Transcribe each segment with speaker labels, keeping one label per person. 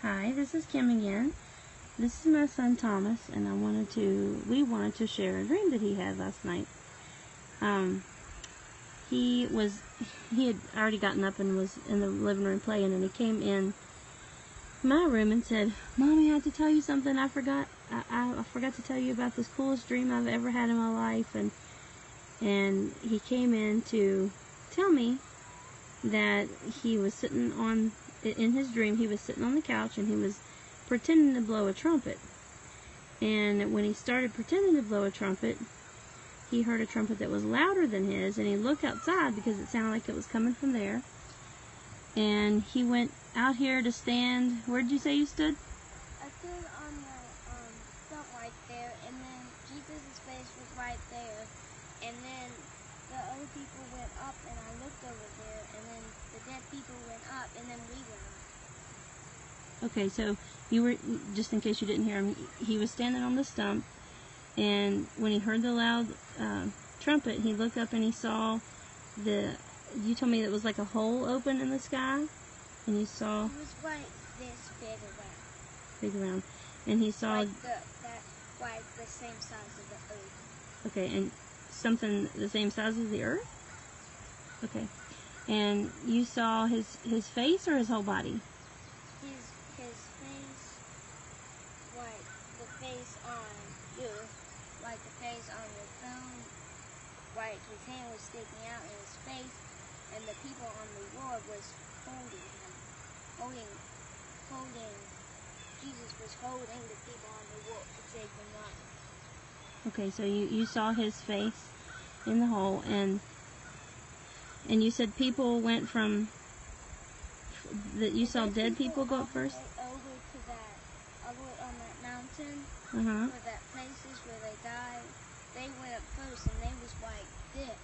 Speaker 1: Hi, this is Kim again. This is my son Thomas, and we wanted to share a dream that he had last night. He had already gotten up and was in the living room playing, and he came in my room and said, "Mommy, I have to tell you something. I forgot to tell you about this coolest dream I've ever had in my life." And he came in to tell me that he was in his dream, he was sitting on the couch and he was pretending to blow a trumpet. And when he started pretending to blow a trumpet, he heard a trumpet that was louder than his, and he looked outside because it sounded like it was coming from there. And he went out here to stand. Where did you say you stood?
Speaker 2: I stood on the stump right there, and then Jesus' face was right there. And then the other people went up, and I looked over there, and then the dead people went up, and then we went up.
Speaker 1: Okay, so you were, just in case you didn't hear him, he was standing on the stump, and when he heard the loud trumpet, he looked up and he saw you told me it was like a hole open in the sky, and you saw...
Speaker 2: It was like this big around.
Speaker 1: Big around. And he saw...
Speaker 2: Like the same size of the earth.
Speaker 1: Okay, and something the same size as the earth? Okay. And you saw his face or his whole body?
Speaker 2: His face, like the face on you, like the face on your phone, like his hand was sticking out in his face, and the people on the wall was holding him, holding, Jesus was holding the people on the wall to take them up.
Speaker 1: Okay, so you saw his face in the hole, and you said people went from... that you saw dead people go up first?
Speaker 2: Over to over on that mountain,
Speaker 1: Uh-huh.
Speaker 2: where that place is where they died. They went up first, and they was like this.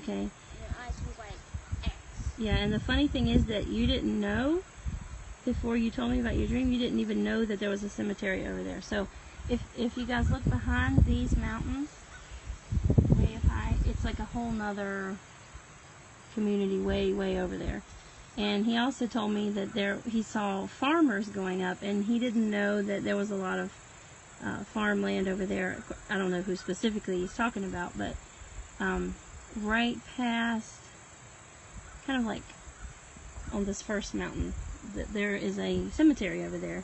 Speaker 1: Okay.
Speaker 2: And their eyes was like X.
Speaker 1: Yeah, and the funny thing is that you didn't know, before you told me about your dream, you didn't even know that there was a cemetery over there. So if you guys look behind these mountains, way up high, it's like a whole nother community way over there. And he also told me that he saw farmers going up, and he didn't know that there was a lot of farmland over there. I don't know who specifically he's talking about, but right past, kind of like on this first mountain, that there is a cemetery over there.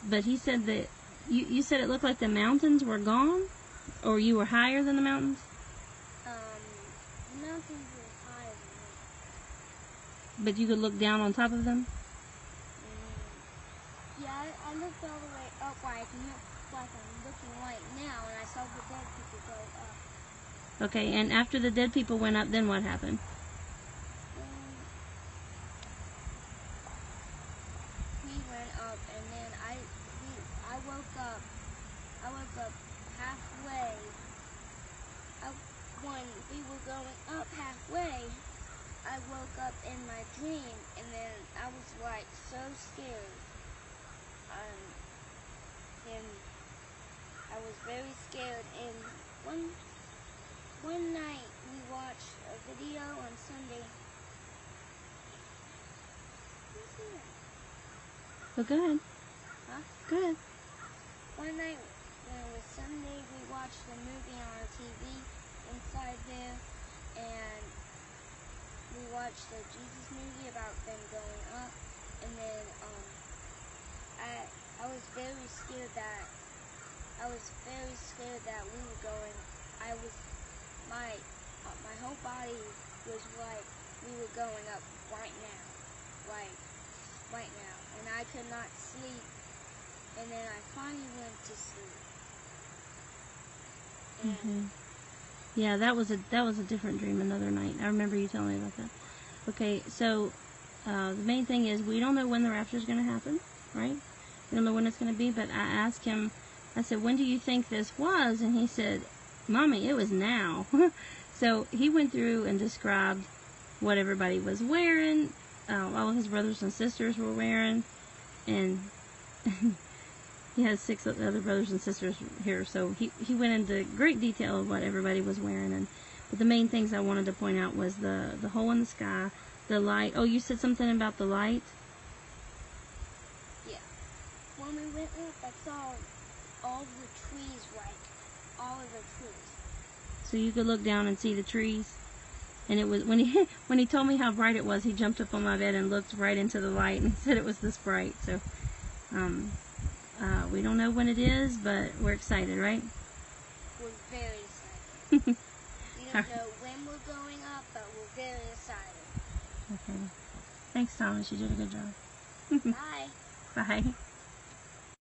Speaker 1: But he said that you said it looked like the mountains were gone, or you were higher than the mountains?
Speaker 2: The mountains were higher than me.
Speaker 1: But you could look down on top of them?
Speaker 2: Yeah, I looked all the way up like I'm looking right now, and I saw the dead people go up.
Speaker 1: Okay, and after the dead people went up, then what happened?
Speaker 2: We went up, and then I woke up. I woke up halfway. When we were going up halfway, I woke up in my dream, and then I was like so scared. And I was very scared. And one night we watched a video on Sunday.
Speaker 1: Well, go ahead.
Speaker 2: Huh?
Speaker 1: Go ahead.
Speaker 2: One night when it was Sunday, we watched a movie on our TV inside there, and we watched the Jesus movie about them going up, and then I was very scared that we were going. My whole body was like we were going up right now, and I could not sleep. And then I finally went to sleep. And
Speaker 1: Yeah, that was a different dream another night. I remember you telling me about that. Okay, so the main thing is we don't know when the rapture is going to happen, right? We don't know when it's going to be, but I asked him, I said, "When do you think this was?" And he said, "Mommy, it was now." So he went through and described what everybody was wearing, all of his brothers and sisters were wearing, and he has 6 other brothers and sisters here, so he went into great detail of what everybody was wearing. But the main things I wanted to point out was the hole in the sky, the light. Oh, you said something about the light?
Speaker 2: Yeah. when we went up, I saw all the trees right. All of the trees.
Speaker 1: So you could look down and see the trees. And it was when he told me how bright it was, he jumped up on my bed and looked right into the light and said it was this bright. So we don't know when it is, but we're excited, right?
Speaker 2: We're very excited. We don't know when we're going up, but we're very excited.
Speaker 1: Okay. Thanks, Thomas. You did a good job.
Speaker 2: Bye.
Speaker 1: Bye.